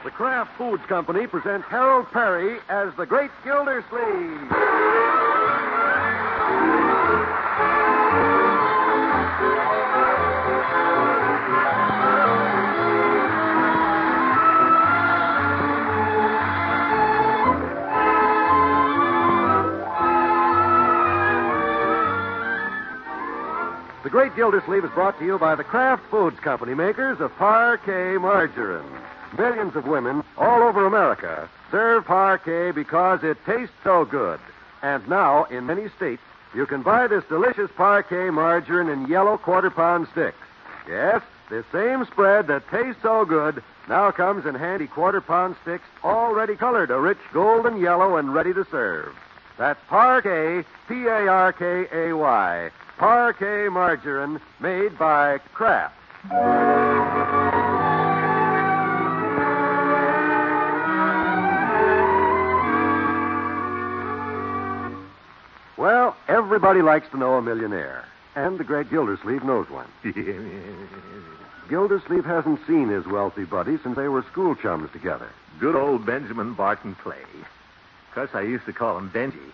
The Kraft Foods Company presents Harold Perry as the Great Gildersleeve. The Great Gildersleeve is brought to you by the Kraft Foods Company, makers of Parkay margarine. Millions of women all over America serve Parkay because it tastes so good. And now, in many states, you can buy this delicious Parkay margarine in yellow quarter-pound sticks. Yes, this same spread that tastes so good now comes in handy quarter-pound sticks already colored a rich golden yellow and ready to serve. That's Parkay, P-A-R-K-A-Y. Parkay margarine made by Kraft. Well, everybody likes to know a millionaire, and the Great Gildersleeve knows one. Gildersleeve hasn't seen his wealthy buddy since they were school chums together. Good old Benjamin Barton Clay. Of course, I used to call him Benji,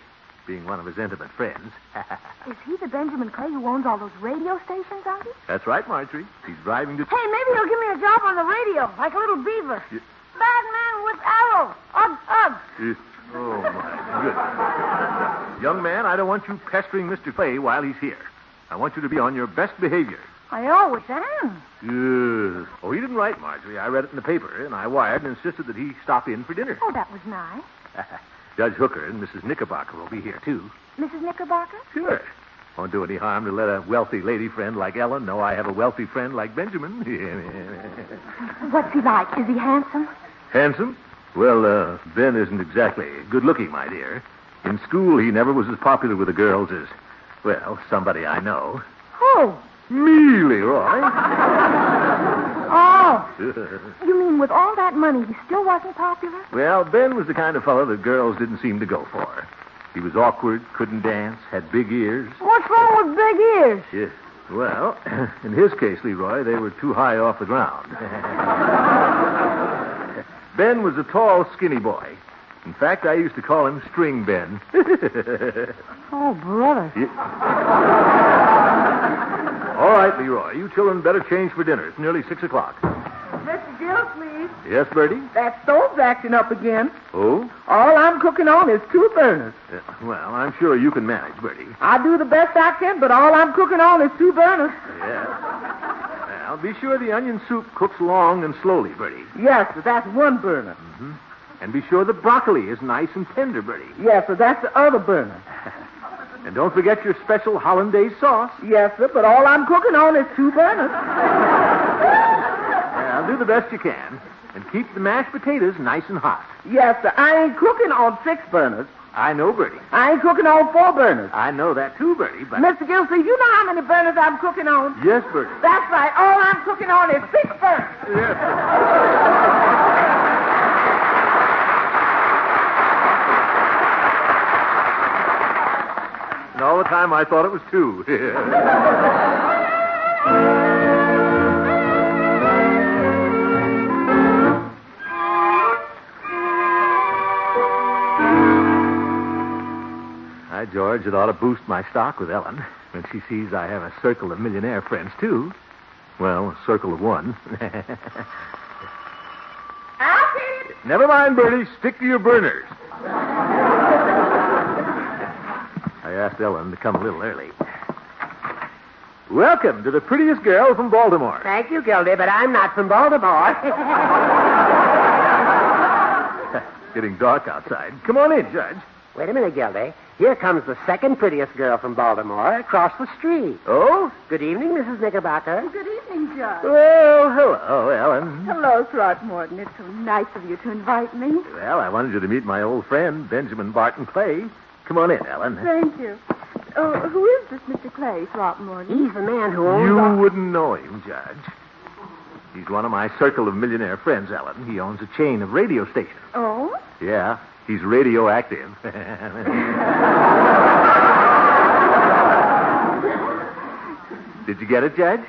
being one of his intimate friends. Is he the Benjamin Clay who owns all those radio stations, Uncle? That's right, Marjorie. He's driving to... Hey, maybe he'll give me a job on the radio, like a little beaver. Bad man with arrow. Ugh, ugh. Oh, my goodness. Young man, I don't want you pestering Mr. Clay while he's here. I want you to be on your best behavior. I always am. Yes. Oh, he didn't write, Marjorie. I read it in the paper, and I wired and insisted that he stop in for dinner. Oh, that was nice. Judge Hooker and Mrs. Knickerbocker will be here, too. Mrs. Knickerbocker? Sure. Won't do any harm to let a wealthy lady friend like Ellen know I have a wealthy friend like Benjamin. What's he like? Is he handsome? Handsome? Well, Ben isn't exactly good-looking, my dear. In school, he never was as popular with the girls as, well, somebody I know. Who? Me, Leroy. Oh. You mean with all that money, he still wasn't popular? Well, Ben was the kind of fellow that girls didn't seem to go for. He was awkward, couldn't dance, had big ears. What's wrong with big ears? Yes. Well, in his case, Leroy, they were too high off the ground. Ben was a tall, skinny boy. In fact, I used to call him String Ben. Oh, brother. Yeah. All right, Leroy. You children better change for dinner. It's nearly 6 o'clock. Mr. Gildersleeve, Yes, Bertie? that stove's acting up again. Oh? All I'm cooking on is 2 burners. Well, I'm sure you can manage, Bertie. I do the best I can, but all I'm cooking on is 2 burners. Yeah. Well, be sure the onion soup cooks long and slowly, Bertie. Yes, sir, that's 1 burner. Mm-hmm. And be sure the broccoli is nice and tender, Bertie. Yes, sir, that's the other burner. And don't forget your special hollandaise sauce. Yes, sir, but all I'm cooking on is 2 burners. Well, do the best you can. And keep the mashed potatoes nice and hot. Yes, sir, I ain't cooking on 6 burners. I know, Bertie. I ain't cooking on 4 burners. I know that too, Bertie, but... Mr. Gildersleeve, you know how many burners I'm cooking on? Yes, Bertie. That's right. All I'm cooking on is 6 burners. Yes. And all the time I thought it was 2. Hi, George. It ought to boost my stock with Ellen when she sees I have a circle of millionaire friends, too. Well, a circle of 1. Alfie! Never mind, Bertie. Stick to your burners. I asked Ellen to come a little early. Welcome to the prettiest girl from Baltimore. Thank you, Gildy, but I'm not from Baltimore. It's getting dark outside. Come on in, Judge. Wait a minute, Gildy. Here comes the second prettiest girl from Baltimore across the street. Oh? Good evening, Mrs. Knickerbocker. Good evening, Judge. Well, hello, Ellen. Hello, Throckmorton. It's so nice of you to invite me. Well, I wanted you to meet my old friend, Benjamin Barton Clay. Come on in, Ellen. Thank you. Oh, who is this Mr. Clay, Throckmorton? He's the man who owns... You wouldn't know him, Judge. He's one of my circle of millionaire friends, Ellen. He owns a chain of radio stations. Oh? Yeah, he's radioactive. Did you get it, Judge?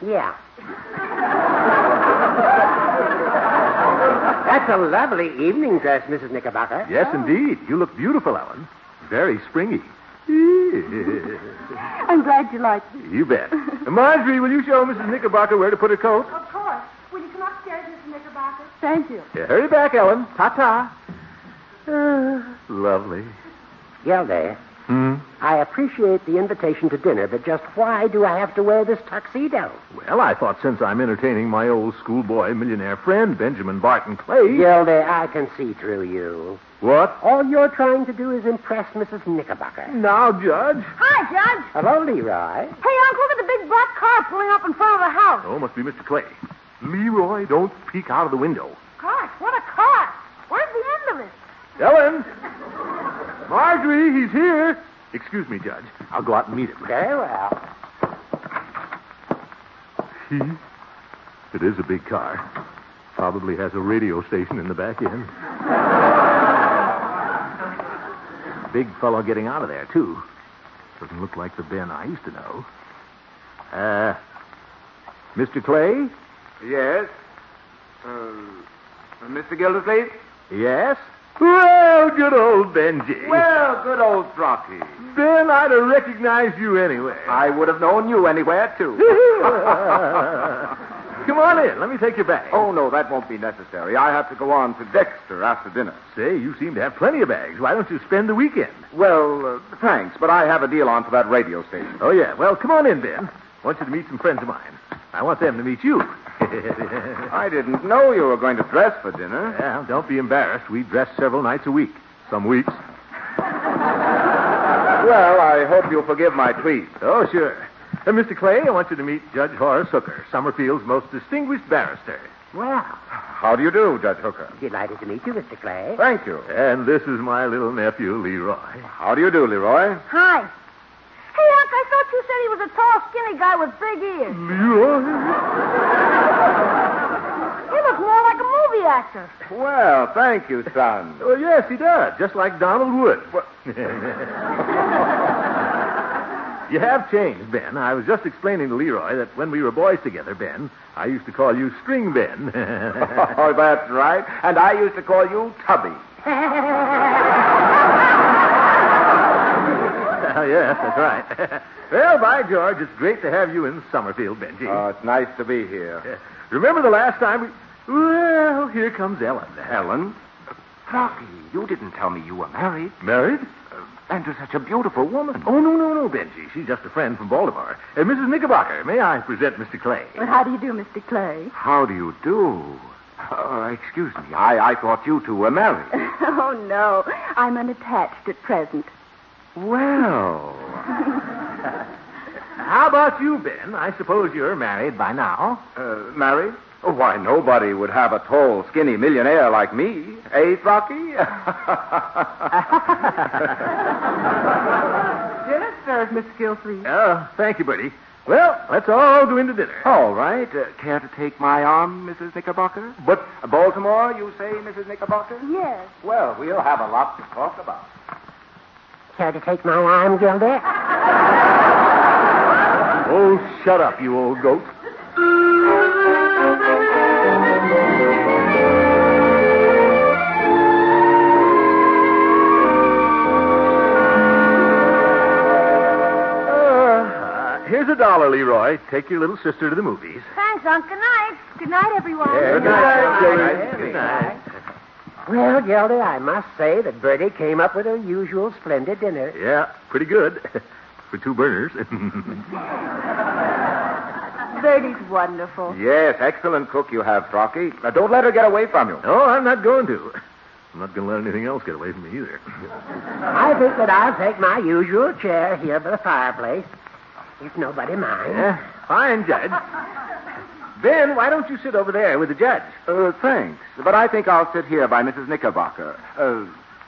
Yeah. That's a lovely evening dress, Mrs. Knickerbocker. Yes, indeed. You look beautiful, Ellen. Very springy. I'm glad you like it. You bet. Marjorie, will you show Mrs. Knickerbocker where to put her coat? Of course. Will you come upstairs, Mr. Knickerbocker? Thank you. Yeah, hurry back, Ellen. Ta-ta. Lovely. Gildy, I appreciate the invitation to dinner, but just why do I have to wear this tuxedo? Well, I thought since I'm entertaining my old schoolboy millionaire friend, Benjamin Barton Clay... Gildy, I can see through you. What? All you're trying to do is impress Mrs. Knickerbocker. Now, Judge. Hi, Judge. Hello, Leroy. Hey, Unc, look at the big black car pulling up in front of the house. Oh, must be Mr. Clay. Leroy, don't peek out of the window. Gosh, what a car. Where's the end of it? Ellen! Marjorie, he's here. Excuse me, Judge. I'll go out and meet him. Very well. It is a big car. Probably has a radio station in the back end. Big fellow getting out of there, too. Doesn't look like the Ben I used to know. Mr. Clay? Yes? Mr. Gildersleeve? Yes? Well, good old Benji. Well, good old Rocky. Ben, I'd have recognized you anyway. I would have known you anywhere, too. Come on in. Let me take your bag. Oh, no, that won't be necessary. I have to go on to Dexter after dinner. Say, you seem to have plenty of bags. Why don't you spend the weekend? Well, thanks, but I have a deal on for that radio station. Oh, yeah. Well, come on in, Ben. I want you to meet some friends of mine. I want them to meet you. I didn't know you were going to dress for dinner. Well, don't be embarrassed. We dress several nights a week. Some weeks. Well, I hope you'll forgive my tweet. Oh, sure. Mr. Clay, I want you to meet Judge Horace Hooker, Summerfield's most distinguished barrister. Well, How do you do, Judge Hooker? delighted to meet you, Mr. Clay. Thank you. And this is my little nephew, Leroy. How do you do, Leroy? Hi. Hey, Unc, I thought you said he was a tall, skinny guy with big ears. Leroy? He looks more like a movie actor. Well, thank you, son. Oh, yes, he does. Just like Donald Wood. You have changed, Ben. I was just explaining to Leroy that when we were boys together, Ben, I used to call you String Ben. Oh, that's right. And I used to call you Tubby. Yes, that's right. Well, by George, it's great to have you in Summerfield, Benji. Oh, it's nice to be here. Remember the last time we... Well, here comes Ellen. Helen? Rocky, you didn't tell me you were married. Married? And to such a beautiful woman. Oh, no, Benji. She's just a friend from Baltimore. Mrs. Knickerbocker, may I present Mr. Clay? Well, how do you do, Mr. Clay? How do you do? Excuse me. I thought you two were married. Oh, no. I'm unattached at present. Well. How about you, Ben? I suppose you're married by now. Married? Oh, why, nobody would have a tall, skinny millionaire like me. Eh, Rocky? Dinner served, Miss Gildersleeve. Oh, thank you, Bertie. Well, let's all go into dinner. All right. Care to take my arm, Mrs. Knickerbocker? But... Baltimore, you say, Mrs. Knickerbocker? Yes. Well, we'll have a lot to talk about. Care to take my arm, Gildy? Oh, shut up, you old goat. Here's $1, Leroy. Take your little sister to the movies. Thanks, Unc. Good night. Good night, everyone. Good night, Jane. Good night. Well, Gildy, I must say that Bertie came up with her usual splendid dinner. Yeah, pretty good. For 2 burners. Bertie's wonderful. Yes, excellent cook you have, Rocky. Now, don't let her get away from you. No, I'm not going to. I'm not going to let anything else get away from me either. I think that I'll take my usual chair here by the fireplace, if nobody minds. Fine, Judge. Ben, why don't you sit over there with the judge? Thanks. But I think I'll sit here by Mrs. Knickerbocker.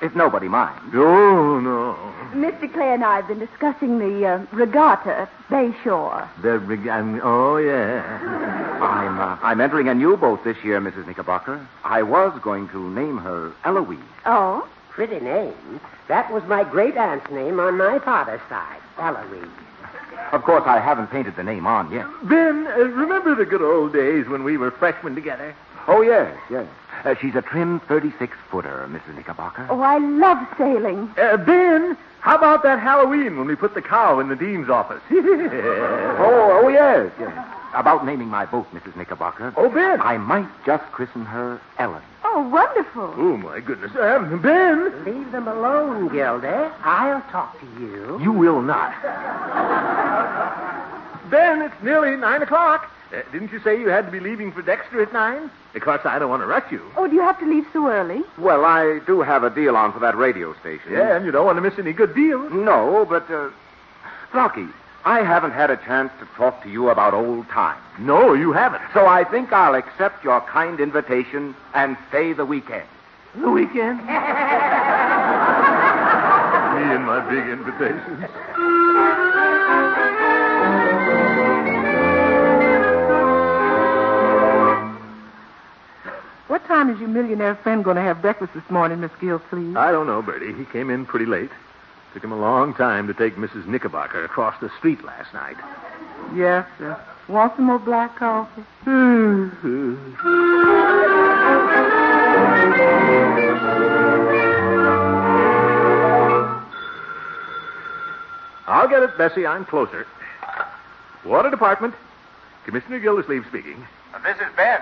If nobody minds. Oh, no. Mr. Clay and I have been discussing the regatta at Bayshore. Oh, yeah. I'm entering a new boat this year, Mrs. Knickerbocker. I was going to name her Eloise. Oh? Pretty name. That was my great-aunt's name on my father's side, Eloise. Of course, I haven't painted the name on yet. Ben, remember the good old days when we were freshmen together? Oh, yes, yes. She's a trim 36-footer, Mrs. Knickerbocker. Oh, I love sailing. Ben, how about that Halloween when we put the cow in the dean's office? Oh, yes. About naming my boat, Mrs. Knickerbocker. Oh, Ben. I might just christen her Ellen. Oh, wonderful. Oh, my goodness. Ben. Leave them alone, Gildy. I'll talk to you. You will not. Ben, it's nearly 9 o'clock. Didn't you say you had to be leaving for Dexter at 9? Of course, I don't want to rush you. Oh, do you have to leave so early? Well, I do have a deal on for that radio station. Yeah, and you don't want to miss any good deals. No, but, Rocky, I haven't had a chance to talk to you about old times. No, you haven't. So I think I'll accept your kind invitation and stay the weekend. The weekend? Me and my big invitations. What time is your millionaire friend going to have breakfast this morning, Miss Gildersleeve? I don't know, Bertie. He came in pretty late. Took him a long time to take Mrs. Knickerbocker across the street last night. Yes, sir. Want some more black coffee? I'll get it, Bessie. I'm closer. Water Department. Commissioner Gildersleeve speaking. This is Ben.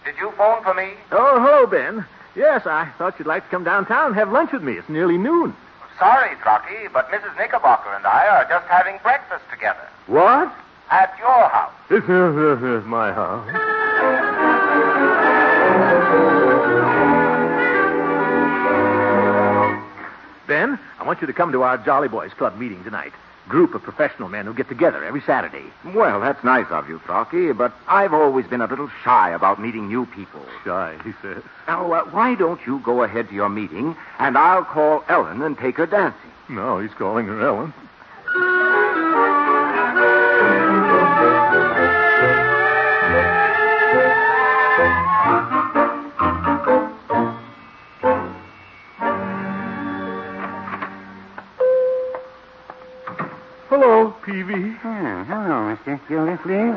Did you phone for me? Oh, hello, Ben. Yes, I thought you'd like to come downtown and have lunch with me. It's nearly noon. Sorry, Rocky, but Mrs. Knickerbocker and I are just having breakfast together. What? At your house. My house. Ben, I want you to come to our Jolly Boys Club meeting tonight. Group of professional men who get together every Saturday. Well, that's nice of you, Rocky, but I've always been a little shy about meeting new people. Shy, he says. Now, why don't you go ahead to your meeting, and I'll call Ellen and take her dancing. No, he's calling her Ellen. Hello, Peavy. Hello, Mr. Gildersleeve.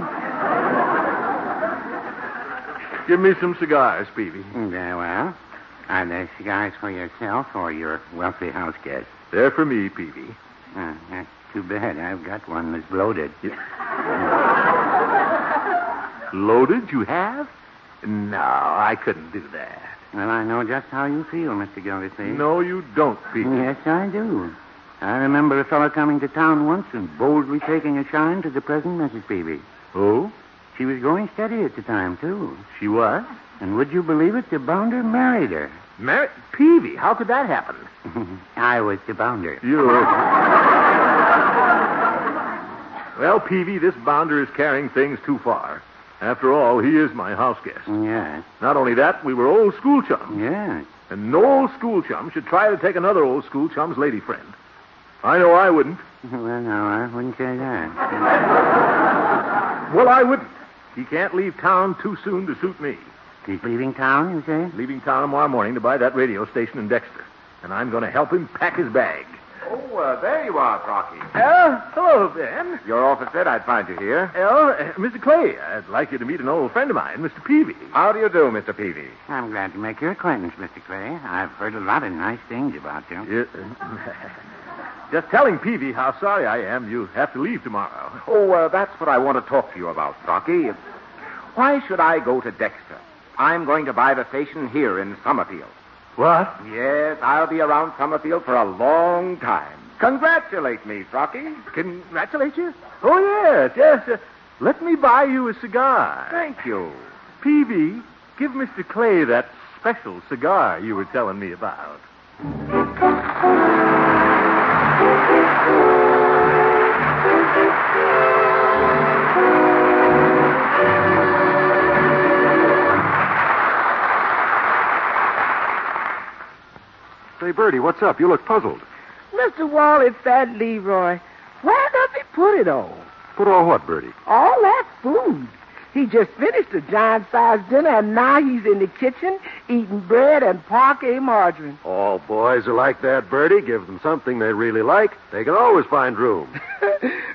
Give me some cigars, Peavy. Very well. Are there cigars for yourself or your wealthy house guest? They're for me, Peavy. That's too bad. I've got one that's bloated. Loaded, you have? No, I couldn't do that. Well, I know just how you feel, Mr. Gildersleeve. No, you don't, Peavy. Yes, I do. I remember a fellow coming to town once and boldly taking a shine to the present Mrs. Peavy. Oh? She was going steady at the time, too. She was? And would you believe it, the bounder married her. Peavy, how could that happen? I was the bounder. Well, Peavy, this bounder is carrying things too far. After all, he is my house guest. Yes. Not only that, we were old school chums. Yes. And no old school chum should try to take another old school chum's lady friend. I know I wouldn't. Well, no, I wouldn't say that. Well, I wouldn't. He can't leave town too soon to suit me. He's leaving town, you say? Leaving town tomorrow morning to buy that radio station in Dexter. And I'm going to help him pack his bag. Oh, there you are, Rocky. Hello, Ben. Your office said I'd find you here. Mr. Clay, I'd like you to meet an old friend of mine, Mr. Peavy. How do you do, Mr. Peavy? I'm glad to make your acquaintance, Mr. Clay. I've heard a lot of nice things about you. Just telling Peavy how sorry I am you have to leave tomorrow. Oh, that's what I want to talk to you about, Rocky. Why should I go to Dexter? I'm going to buy the station here in Summerfield. What? Yes, I'll be around Summerfield for a long time. Congratulate me, Rocky. Congratulate you? Oh, yes. Let me buy you a cigar. Thank you. Peavy, give Mr. Clay that special cigar you were telling me about. Say, Bertie, what's up? You look puzzled. Mr. Wall, it's that Leroy. Where does he put it all? Put all what, Bertie? All that food. He just finished a giant-sized dinner, and now he's in the kitchen eating bread and Parkay margarine. All boys are like that, Bertie. Give them something they really like. They can always find room.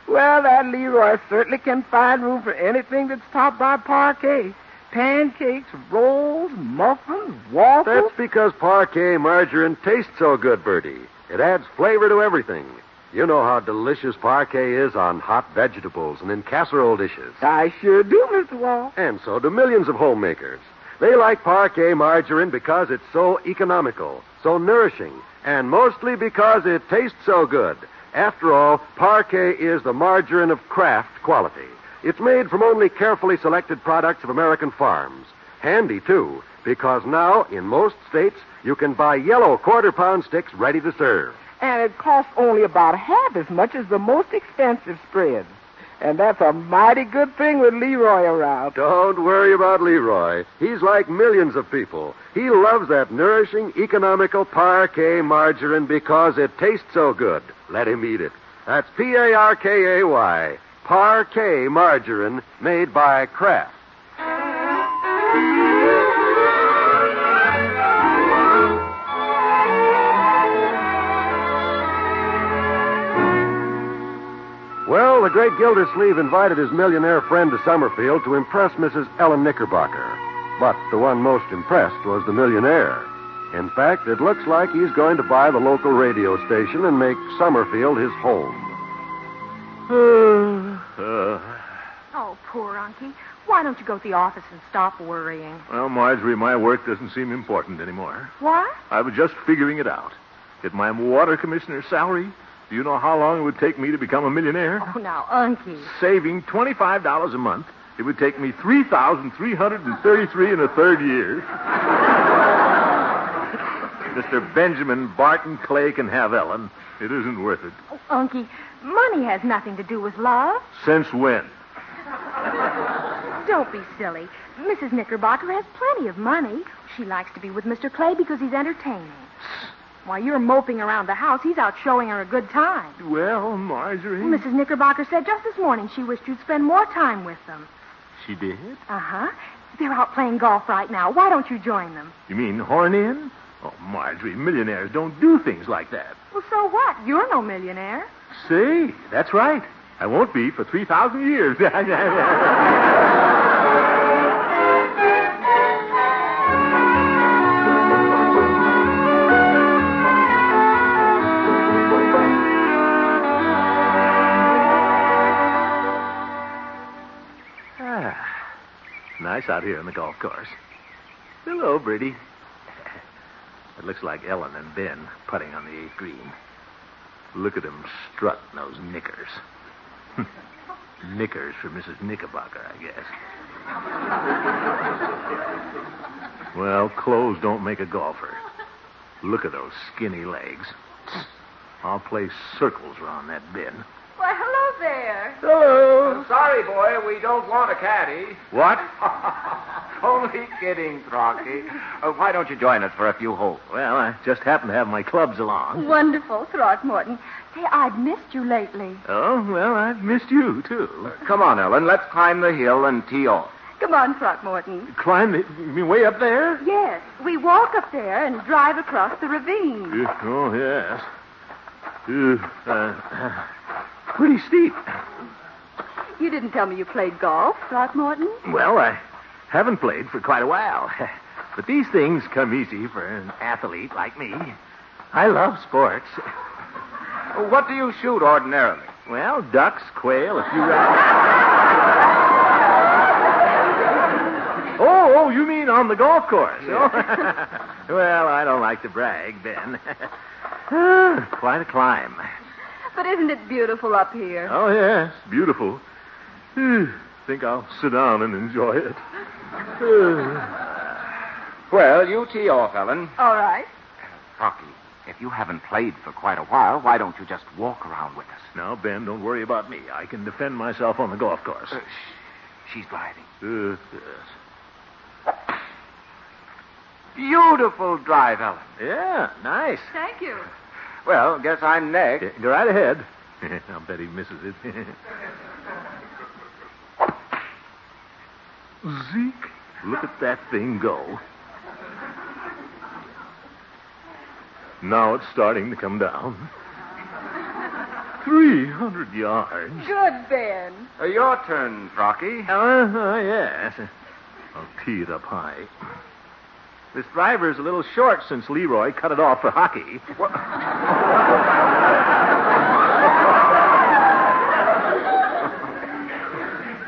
Well, that Leroy certainly can find room for anything that's topped by Parkay. Pancakes, rolls, muffins, waffles? That's because Parkay margarine tastes so good, Bertie. It adds flavor to everything. You know how delicious Parkay is on hot vegetables and in casserole dishes. I sure do, Mr. Wall. And so do millions of homemakers. They like Parkay margarine because it's so economical, so nourishing, and mostly because it tastes so good. After all, Parkay is the margarine of craft quality. It's made from only carefully selected products of American farms. Handy, too, because now, in most states, you can buy yellow quarter-pound sticks ready to serve. And it costs only about half as much as the most expensive spreads. And that's a mighty good thing with Leroy around. Don't worry about Leroy. He's like millions of people. He loves that nourishing, economical Parkay margarine because it tastes so good. Let him eat it. That's Parkay. Parkay margarine made by Kraft. Well, the great Gildersleeve invited his millionaire friend to Summerfield to impress Mrs. Ellen Knickerbocker. But the one most impressed was the millionaire. In fact, it looks like he's going to buy the local radio station and make Summerfield his home. Oh, poor Unky. Why don't you go to the office and stop worrying? Well, Marjorie, my work doesn't seem important anymore. What? I was just figuring it out. Get my water commissioner's salary. Do you know how long it would take me to become a millionaire? Oh, now, Unky. Saving $25 a month, it would take me 3,333 and a third years. Mr. Benjamin Barton Clay can have Ellen. It isn't worth it. Oh, Unky, money has nothing to do with love. Since when? Don't be silly. Mrs. Knickerbocker has plenty of money. She likes to be with Mr. Clay because he's entertaining. While you're moping around the house, he's out showing her a good time. Well, Marjorie... Mrs. Knickerbocker said just this morning she wished you'd spend more time with them. She did? Uh-huh. They're out playing golf right now. Why don't you join them? You mean horn in? Oh, Marjorie, millionaires don't do things like that. Well, so what? You're no millionaire. See, that's right. I won't be for 3,000 years. Nice out here on the golf course. Hello, Bertie. It looks like Ellen and Ben putting on the 8th green. Look at them strutting those knickers. Knickers for Mrs. Knickerbocker, I guess. Well, clothes don't make a golfer. Look at those skinny legs. I'll play circles around that bin. Why, hello there. Hello. Sorry, boy, we don't want a caddy. What? Only kidding, Parkay. Why don't you join us for a few holes? Well, I just happen to have my clubs along. Wonderful, Throckmorton. Say, I've missed you lately. Oh, well, I've missed you, too. Come on, Ellen. Let's climb the hill and tee off. Come on, Throckmorton. Climb the... You mean way up there? Yes, we walk up there and drive across the ravine. Oh, yes. Pretty steep. You didn't tell me you played golf, Throckmorton. Well, I haven't played for quite a while. But these things come easy for an athlete like me. I love sports. What do you shoot ordinarily? Well, ducks, quail, a few rabbits. Oh, you mean on the golf course? Yeah. Well, I don't like to brag, Ben. Quite a climb. But isn't it beautiful up here? Oh, yes, beautiful. Think I'll sit down and enjoy it. Well, you tee off, Ellen. All right. Rocky, if you haven't played for quite a while, why don't you just walk around with us? Now, Ben, don't worry about me. I can defend myself on the golf course. She's driving. Yes. Beautiful drive, Ellen. Yeah, nice. Thank you. Well, guess I'm next. Go right ahead. I'll bet he misses it. Zeke, look at that thing go. Now it's starting to come down. 300 yards. Good, Ben. Your turn, Rocky. Yes. I'll tee it up high. This driver's a little short since Leroy cut it off for hockey.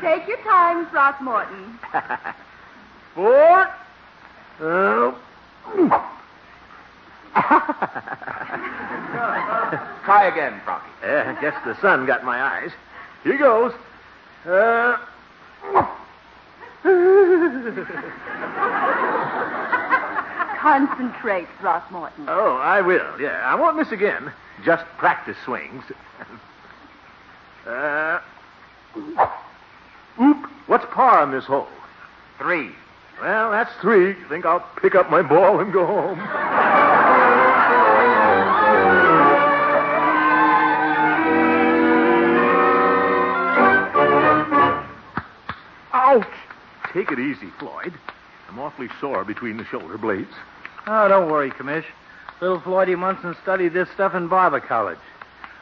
Take your time, Throckmorton. 4. Try again, Frocky. I guess the sun got my eyes. Here goes. Concentrate, Throckmorton. Oh, I will, yeah. I won't miss again. Just practice swings. Oop. What's par on this hole? 3. Well, that's 3. Think I'll pick up my ball and go home. Ouch! Take it easy, Floyd. I'm awfully sore between the shoulder blades. Oh, don't worry, Commish. Little Floydie Munson studied this stuff in barber college.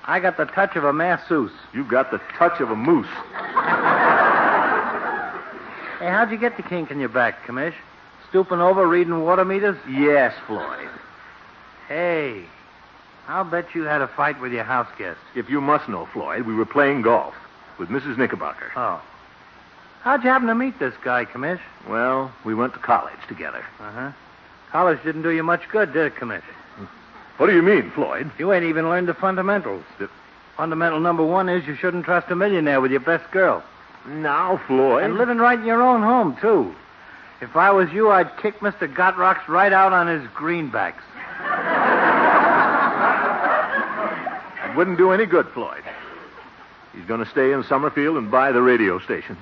I got the touch of a masseuse. You've got the touch of a moose. Hey, how'd you get the kink in your back, Commish? Stooping over, reading water meters? Yes, Floyd. Hey, I'll bet you had a fight with your house guest. If you must know, Floyd, we were playing golf with Mrs. Knickerbocker. Oh. How'd you happen to meet this guy, Commish? Well, we went to college together. Uh-huh. College didn't do you much good, did it, Commish? What do you mean, Floyd? You ain't even learned the fundamentals. Fundamental number 1 is you shouldn't trust a millionaire with your best girl. Now, Floyd. And living right in your own home, too. If I was you, I'd kick Mr. Gotrocks right out on his greenbacks. It wouldn't do any good, Floyd. He's going to stay in Summerfield and buy the radio station.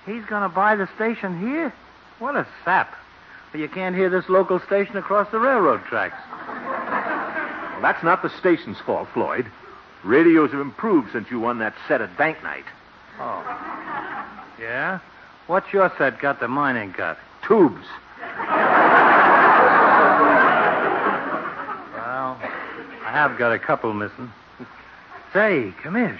He's going to buy the station here? What a sap. Well, you can't hear this local station across the railroad tracks. Well, that's not the station's fault, Floyd. Radios have improved since you won that set at bank night. Oh. Yeah? What's your set got that mine ain't got? Tubes. Well, I have got a couple missing. Say, Commish,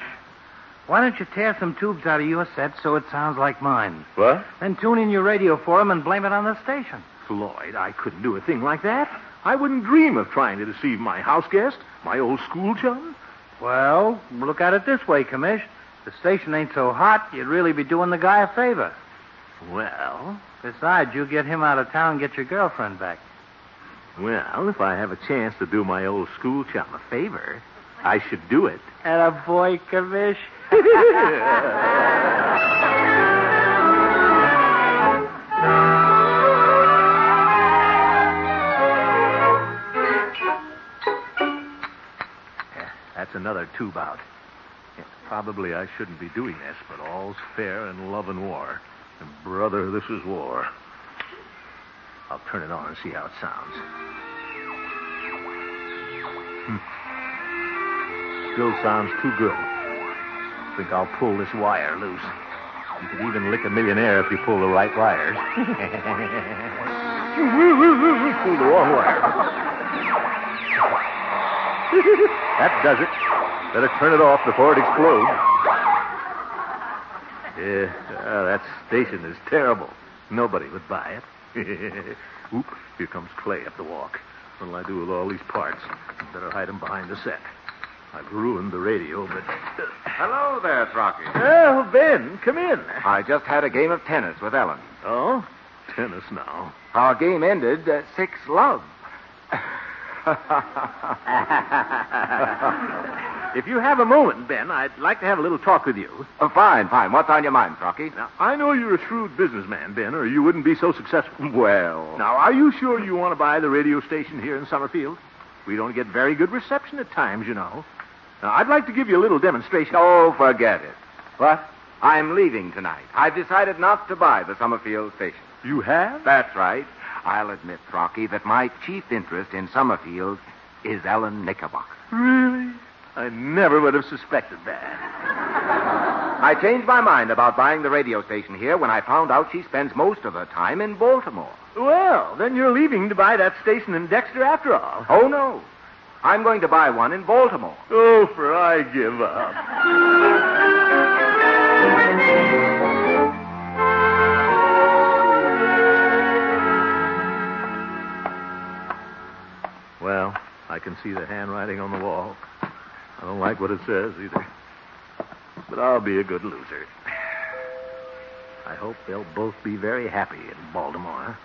why don't you tear some tubes out of your set so it sounds like mine? What? Then tune in your radio for them and blame it on the station. Floyd, I couldn't do a thing like that. I wouldn't dream of trying to deceive my house guest, my old school chum. Well, look at it this way, Commish. The station ain't so hot, you'd really be doing the guy a favor. Well? Besides, you get him out of town and get your girlfriend back. Well, if I have a chance to do my old school chum a favor, I should do it. And a boy, Commish. That's another tube out. Probably I shouldn't be doing this, but all's fair in love and war. And, brother, this is war. I'll turn it on and see how it sounds. Still sounds too good. Think I'll pull this wire loose. You could even lick a millionaire if you pull the right wires. Pull the wrong wire. That does it. Better turn it off before it explodes. Yeah, that station is terrible. Nobody would buy it. Oop, here comes Clay up the walk. What'll I do with all these parts? Better hide them behind the set. I've ruined the radio, but... Hello there, Throcky. Oh, Ben, come in. I just had a game of tennis with Ellen. Oh? Tennis now. Our game ended 6-love. If you have a moment, Ben, I'd like to have a little talk with you. Fine. What's on your mind, Throcky? Now, I know you're a shrewd businessman, Ben, or you wouldn't be so successful. Well... Now, are you sure you want to buy the radio station here in Summerfield? We don't get very good reception at times, you know. Now, I'd like to give you a little demonstration. Oh, forget it. What? I'm leaving tonight. I've decided not to buy the Summerfield station. You have? That's right. I'll admit, Throcky, that my chief interest in Summerfield is Ellen Knickerbocker. Really? I never would have suspected that. I changed my mind about buying the radio station here when I found out she spends most of her time in Baltimore. Well, then you're leaving to buy that station in Dexter after all. Oh, no. I'm going to buy one in Baltimore. Oh, for I give up. Well, I can see the handwriting on the wall. I don't like what it says either. But I'll be a good loser. I hope they'll both be very happy in Baltimore.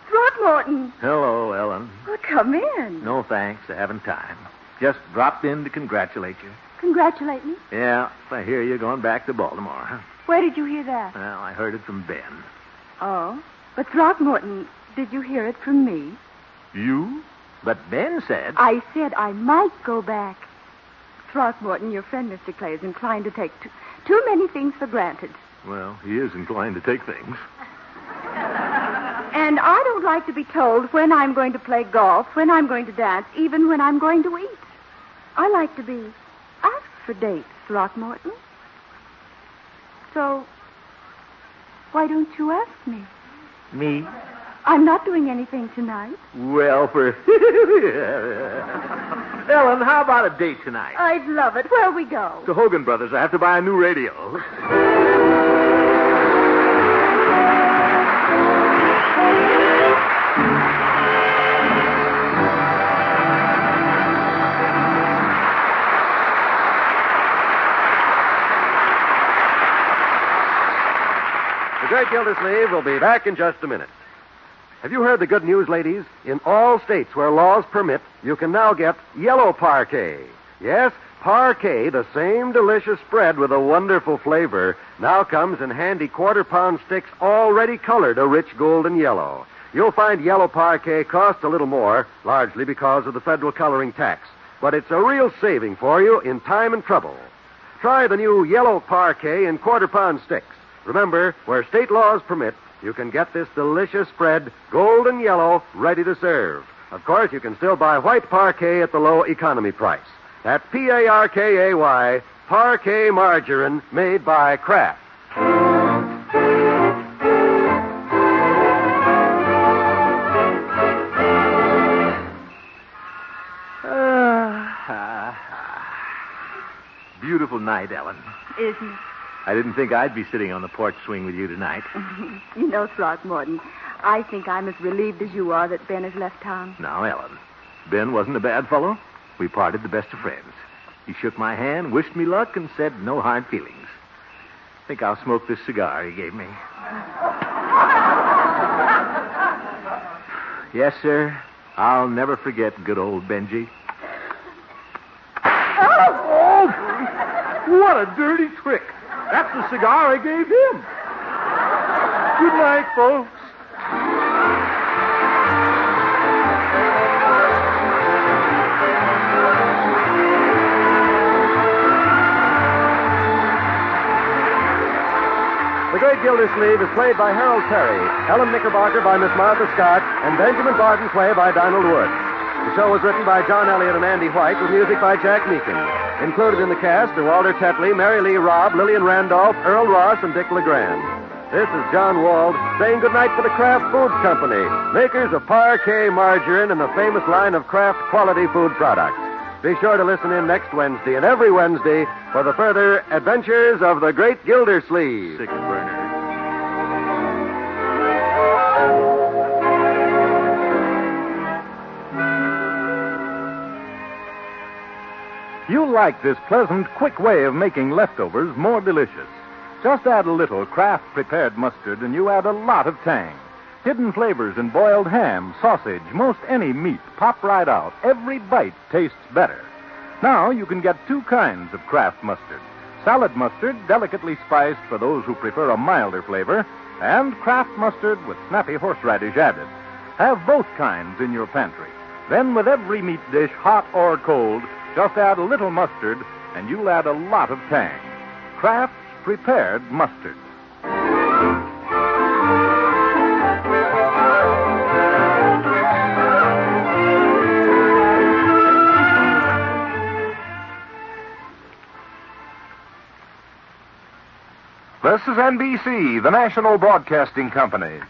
Throckmorton. Hello, Ellen. Oh, come in. No thanks. I haven't time. Just dropped in to congratulate you. Congratulate me. Yeah, I hear you're going back to Baltimore. Where did you hear that? Well, I heard it from Ben. Oh, but Throckmorton, did you hear it from me? You? But Ben said... I said I might go back. Throckmorton, your friend Mr. Clay is inclined to take too many things for granted. Well, he is inclined to take things. And I don't like to be told when I'm going to play golf, when I'm going to dance, even when I'm going to eat. I like to be asked for dates, Throckmorton. So, why don't you ask me? Me? I'm not doing anything tonight. Well, for... Ellen, how about a date tonight? I'd love it. Where'll we go? To Hogan Brothers. I have to buy a new radio. The great Gildersleeve will be back in just a minute. Have you heard the good news, ladies? In all states where laws permit, you can now get yellow Parkay. Yes, Parkay, the same delicious spread with a wonderful flavor, now comes in handy quarter-pound sticks already colored a rich golden yellow. You'll find yellow Parkay costs a little more, largely because of the federal coloring tax. But it's a real saving for you in time and trouble. Try the new yellow Parkay in quarter-pound sticks. Remember, where state laws permit, you can get this delicious spread, golden yellow, ready to serve. Of course, you can still buy white Parkay at the low economy price. That's Parkay, Parkay margarine made by Kraft. Beautiful night, Ellen. Isn't it? I didn't think I'd be sitting on the porch swing with you tonight. You know, Throckmorton, I think I'm as relieved as you are that Ben has left town. Now, Ellen, Ben wasn't a bad fellow. We parted the best of friends. He shook my hand, wished me luck, and said no hard feelings. I think I'll smoke this cigar he gave me. Yes, sir. I'll never forget good old Benji. Oh! What a dirty trick. That's the cigar I gave him. Good night, folks. The Great Gildersleeve is played by Harold Perry, Ellen Knickerbocker by Miss Martha Scott, and Benjamin Barton Clay by Donald Wood. The show was written by John Elliott and Andy White with music by Jack Meakin. Included in the cast are Walter Tetley, Mary Lee Robb, Lillian Randolph, Earl Ross, and Dick LeGrand. This is John Wald saying goodnight for the Kraft Foods Company, makers of Parkay margarine and the famous line of Kraft quality food products. Be sure to listen in next Wednesday and every Wednesday for the further adventures of the Great Gildersleeve. Six burner. You'll like this pleasant, quick way of making leftovers more delicious. Just add a little Kraft prepared mustard and you add a lot of tang. Hidden flavors in boiled ham, sausage, most any meat pop right out. Every bite tastes better. Now you can get two kinds of Kraft mustard. Salad mustard, delicately spiced for those who prefer a milder flavor, and Kraft mustard with snappy horseradish added. Have both kinds in your pantry. Then with every meat dish, hot or cold, just add a little mustard, and you'll add a lot of tang. Kraft's prepared mustard. This is NBC, the national broadcasting company.